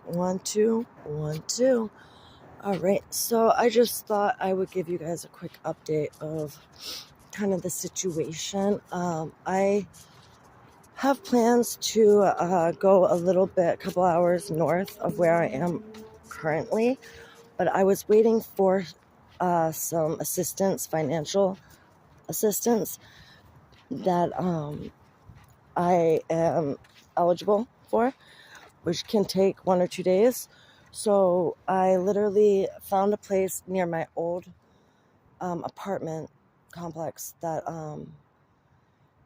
One, two, one, two. All right. So I just thought I would give you guys a quick update of kind of the situation. I have plans to go a little bit, a couple hours north of where I am currently, but I was waiting for some assistance, financial assistance that I am eligible for, which can take 1 or 2 days. So I literally found a place near my old apartment complex that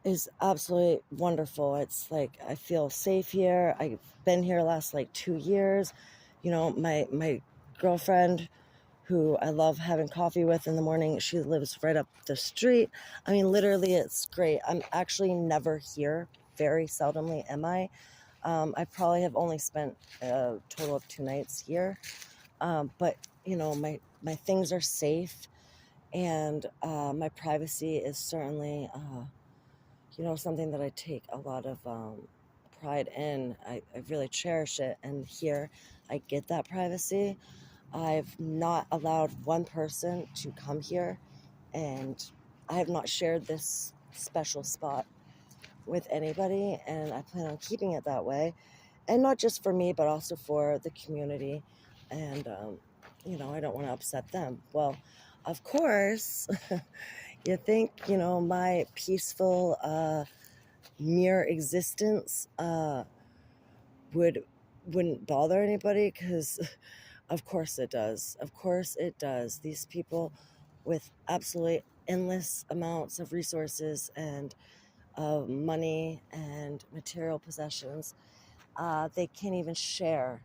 is absolutely wonderful. It's like I feel safe here. I've been here the last like 2 years. You know, my girlfriend, who I love having coffee with in the morning, she lives right up the street. I mean, literally, it's great. I'm actually never here. Very seldomly am I. I probably have only spent a total of 2 nights here. But you know, my things are safe, and my privacy is certainly something that I take a lot of pride in. I really cherish it, and here I get that privacy. I've not allowed one person to come here, and I have not shared this special spot with anybody, and I plan on keeping it that way. And not just for me, but also for the community. And, I don't want to upset them. Well, of course, you think, my peaceful, mere existence would wouldn't bother anybody, because of course it does. Of course it does. These people with absolutely endless amounts of resources and of money and material possessions, they can't even share.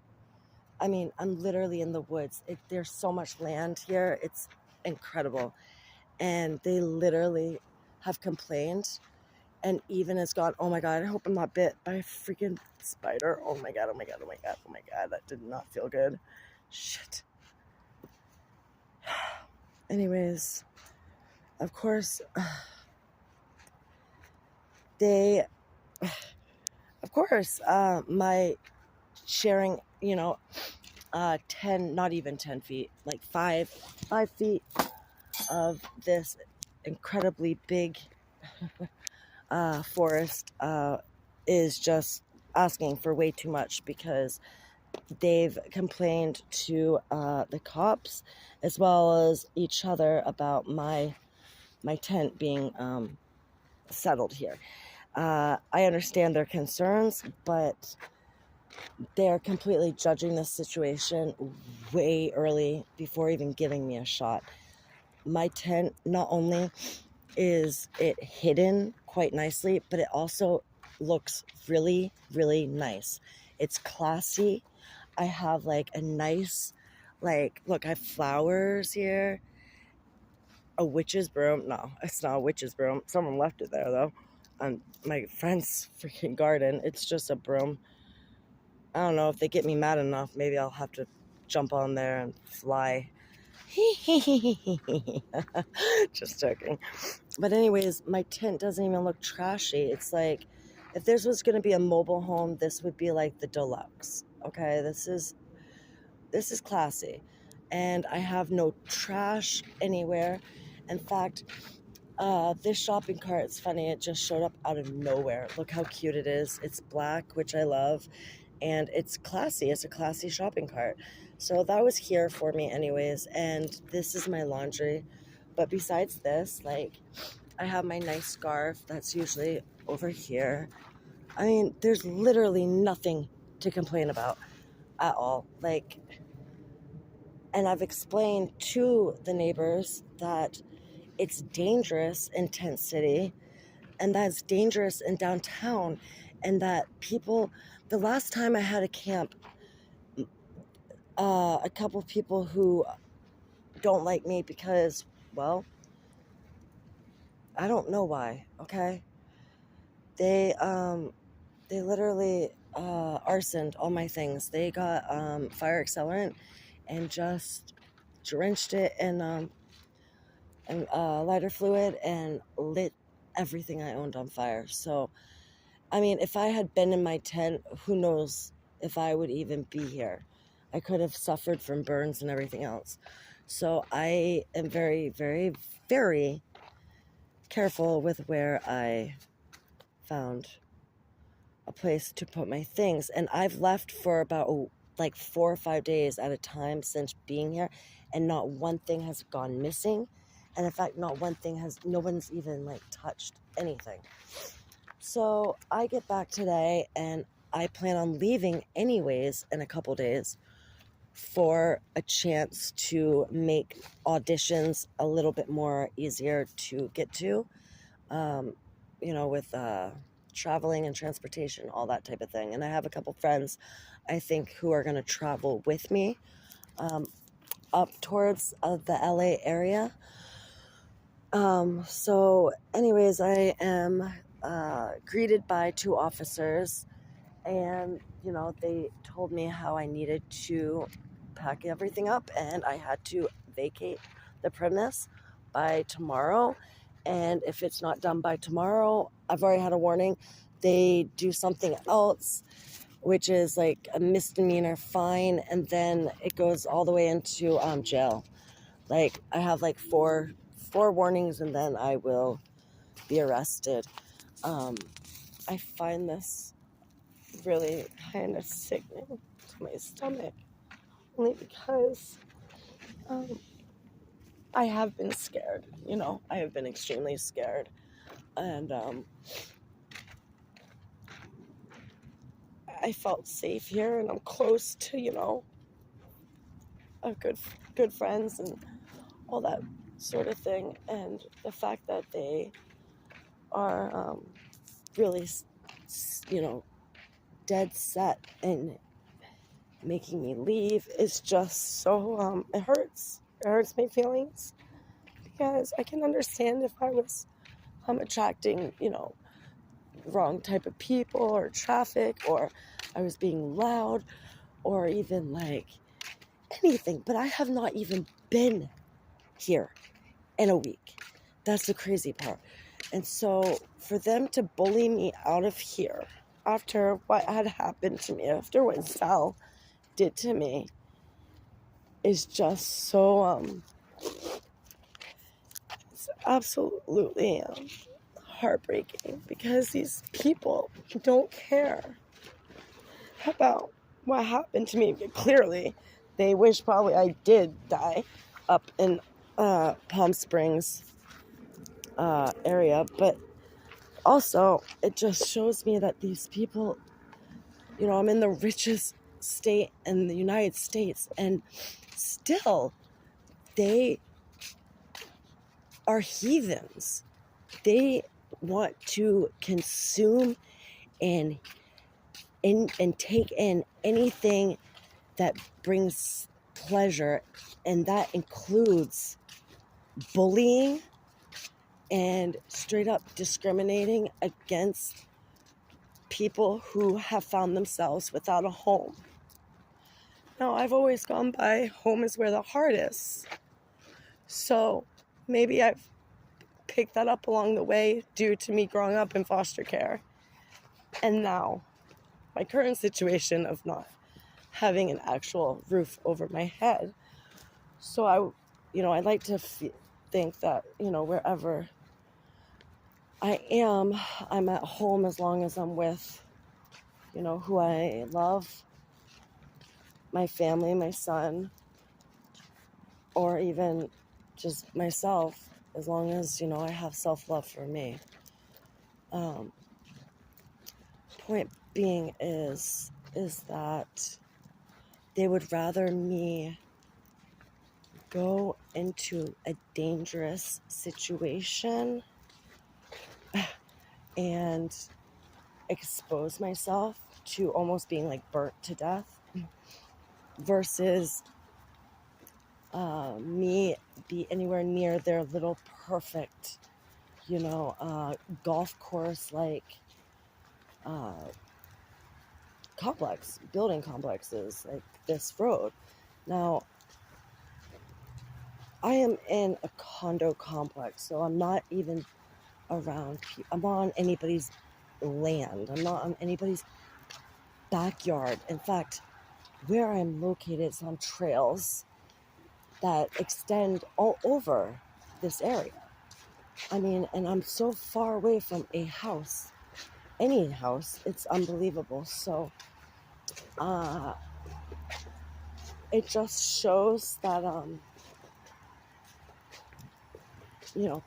I mean, I'm literally in the woods. There's so much land here. It's incredible. And they literally have complained, and even has gone, oh my God, I hope I'm not bit by a freaking spider. Oh my God, oh my God, oh my God, oh my God. That did not feel good. Shit. Anyways, of course, they, my sharing, 10, not even 10 feet, like 5 feet of this incredibly big forest is just asking for way too much, because they've complained to the cops as well as each other about my tent being settled here. I understand their concerns, but they're completely judging this situation way early before even giving me a shot. My tent, not only is it hidden quite nicely, but it also looks really, really nice. It's classy. I have like a nice, look, I have flowers here. A witch's broom. No, it's not a witch's broom. Someone left it there though. My friend's freaking garden. It's just a broom. I don't know if they get me mad enough. Maybe I'll have to jump on there and fly. Just joking. But anyways, my tent doesn't even look trashy. It's like, if this was going to be a mobile home, this would be like the deluxe. Okay, this is classy, and I have no trash anywhere. In fact, this shopping cart, it's funny, it just showed up out of nowhere. Look how cute it is. It's black, which I love, and it's classy. It's a classy shopping cart. So that was here for me anyways, and this is my laundry. But besides this, I have my nice scarf that's usually over here. I mean, there's literally nothing to complain about at all. And I've explained to the neighbors that it's dangerous in Tent City, and that's dangerous in downtown, and that people, the last time I had a camp, a couple of people who don't like me because, well, I don't know why, okay? They literally arsoned all my things. They got fire accelerant and just drenched it in lighter fluid and lit everything I owned on fire. So, I mean, if I had been in my tent, who knows if I would even be here. I could have suffered from burns and everything else. So I am very, very, very careful with where I found a place to put my things. And I've left for about like 4 or 5 days at a time since being here, and not one thing has gone missing. And in fact, no one's even like touched anything. So I get back today, and I plan on leaving anyways in a couple days for a chance to make auditions a little bit more easier to get to, with traveling and transportation, all that type of thing. And I have a couple friends, I think, who are going to travel with me up towards the LA area. So anyways, I am greeted by 2 officers, and they told me how I needed to pack everything up and I had to vacate the premise by tomorrow. And if it's not done by tomorrow, I've already had a warning, they do something else, which is like a misdemeanor fine, and then it goes all the way into jail. Like, I have like four warnings, and then I will be arrested. I find this really kind of sickening to my stomach, only because I have been scared. I have been extremely scared, and I felt safe here, and I'm close to a good friends and all that sort of thing. And the fact that they are really dead set in making me leave is just so it hurts my feelings, because I can understand if I was attracting wrong type of people or traffic, or I was being loud, or even like anything, but I have not even been here in a week. That's the crazy part. And so for them to bully me out of here after what had happened to me, after what Sal did to me, is just so it's absolutely heartbreaking, because these people don't care about what happened to me. But clearly they wish probably I did die up in Palm Springs area. But also, it just shows me that these people, I'm in the richest state in the United States, and still they are heathens. They want to consume and take in anything that brings pleasure, and that includes bullying and straight up discriminating against people who have found themselves without a home. Now, I've always gone by home is where the heart is. So maybe I've picked that up along the way due to me growing up in foster care. And now my current situation of not having an actual roof over my head. So I'd like to think that, wherever I am, I'm at home as long as I'm with, who I love, my family, my son, or even just myself, as long as, I have self-love for me. Point being is that they would rather me go into a dangerous situation and expose myself to almost being like burnt to death, versus me be anywhere near their little perfect, golf course like building complexes like this road. Now, I am in a condo complex, so I'm not even around I'm on anybody's land. I'm not on anybody's backyard. In fact, where I'm located is on trails that extend all over this area. I mean, and I'm so far away from a house, any house, it's unbelievable. So it just shows that,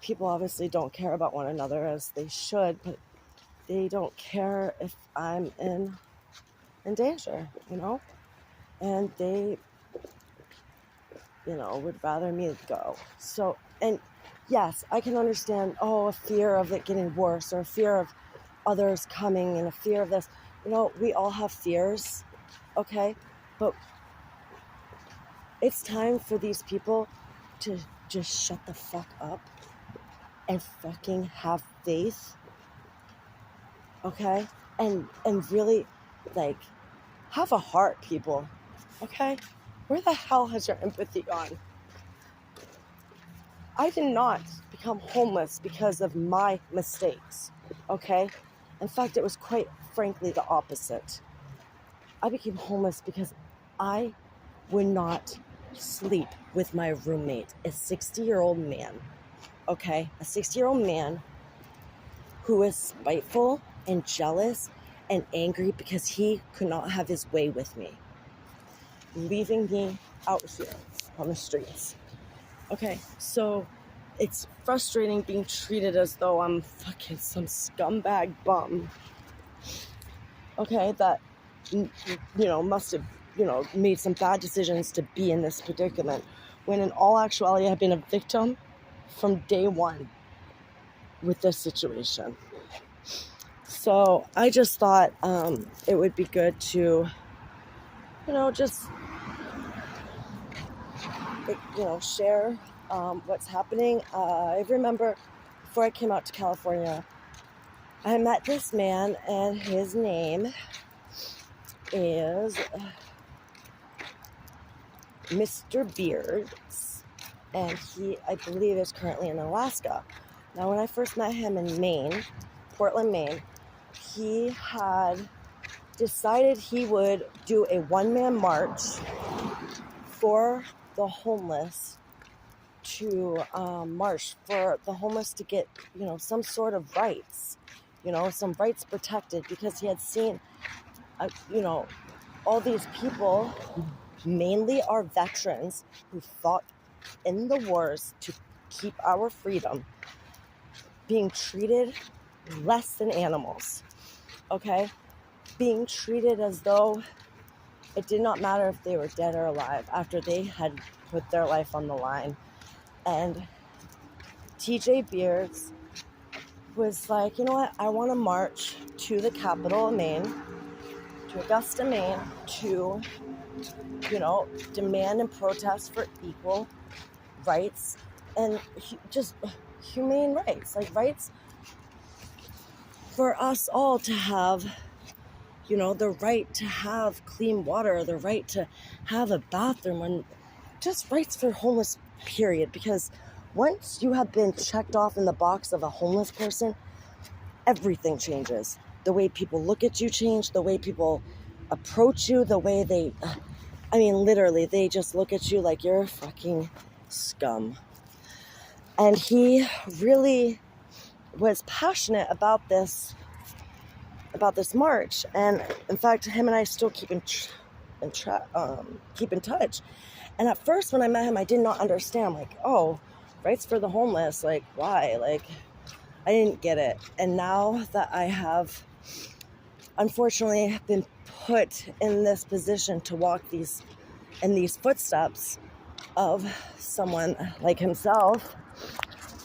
people obviously don't care about one another as they should, but they don't care if I'm in danger, and they, would rather me go. So, and yes, I can understand, a fear of it getting worse, or a fear of others coming, and a fear of this. We all have fears, okay? But it's time for these people to just shut the fuck up and fucking have faith, okay? And really, like, have a heart, people, okay? Where the hell has your empathy gone? I did not become homeless because of my mistakes, okay? In fact, it was quite frankly the opposite. I became homeless because I would not sleep with my roommate, a 60-year-old man, okay? A 60-year-old man who is spiteful and jealous and angry because he could not have his way with me, leaving me out here on the streets. Okay, so it's frustrating being treated as though I'm fucking some scumbag bum, okay, that, must have, made some bad decisions to be in this predicament, when in all actuality I've been a victim from day one with this situation. So I just thought it would be good to, just, share what's happening. I remember before I came out to California, I met this man, and his name is Mr. Beards, and he, I believe, is currently in Alaska. Now, when I first met him in Maine, Portland, Maine, he had decided he would do a one-man march for the homeless, to march for the homeless to get, some sort of rights, some rights protected, because he had seen, all these people, mainly our veterans who fought in the wars to keep our freedom, being treated less than animals, okay? Being treated as though it did not matter if they were dead or alive after they had put their life on the line. And TJ Beards was like, you know what, I want to march to the capital of Maine, to Augusta, Maine, to, demand and protest for equal rights and just humane rights, like rights for us all to have, the right to have clean water, the right to have a bathroom, and just rights for homeless, period. Because once you have been checked off in the box of a homeless person, everything changes. The way people look at you change, the way people approach you, the way they, literally, they just look at you like you're fucking scum. And he really was passionate about this march. And in fact, him and I still keep in touch. And at first, when I met him, I did not understand, like, oh, rights for the homeless, like, why? Like, I didn't get it. And now that I have, unfortunately, been put in this position to walk in these footsteps of someone like himself,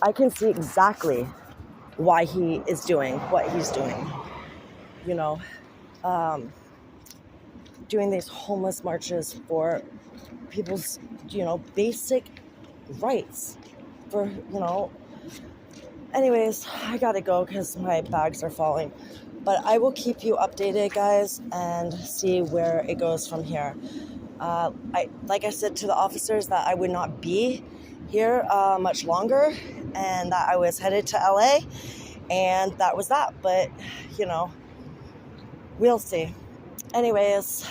I can see exactly why he is doing what he's doing. Doing these homeless marches for people's, basic rights for, anyways, I gotta go because my bags are falling, but I will keep you updated, guys, and see where it goes from here. Like I said to the officers, that I would not be here much longer, and that I was headed to LA, and that was that. But we'll see. anyways,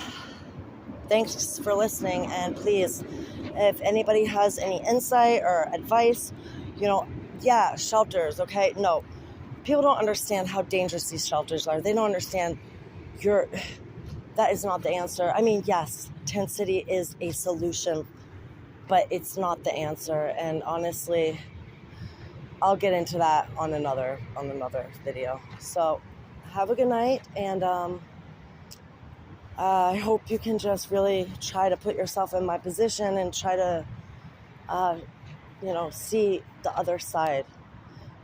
thanks for listening. And please, if anybody has any insight or advice, yeah, shelters, okay? No, people don't understand how dangerous these shelters are. They don't understand that is not the answer. I mean, yes, Tent City is a solution, but it's not the answer. And honestly, I'll get into that on another video. So have a good night, and I hope you can just really try to put yourself in my position and try to see the other side,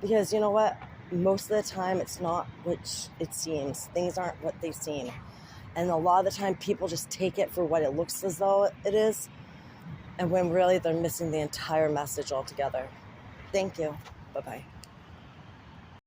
because you know what, most of the time it's not what it seems. Things aren't what they seem, and a lot of the time people just take it for what it looks as though it is, and when really they're missing the entire message altogether. Thank you. Bye-bye.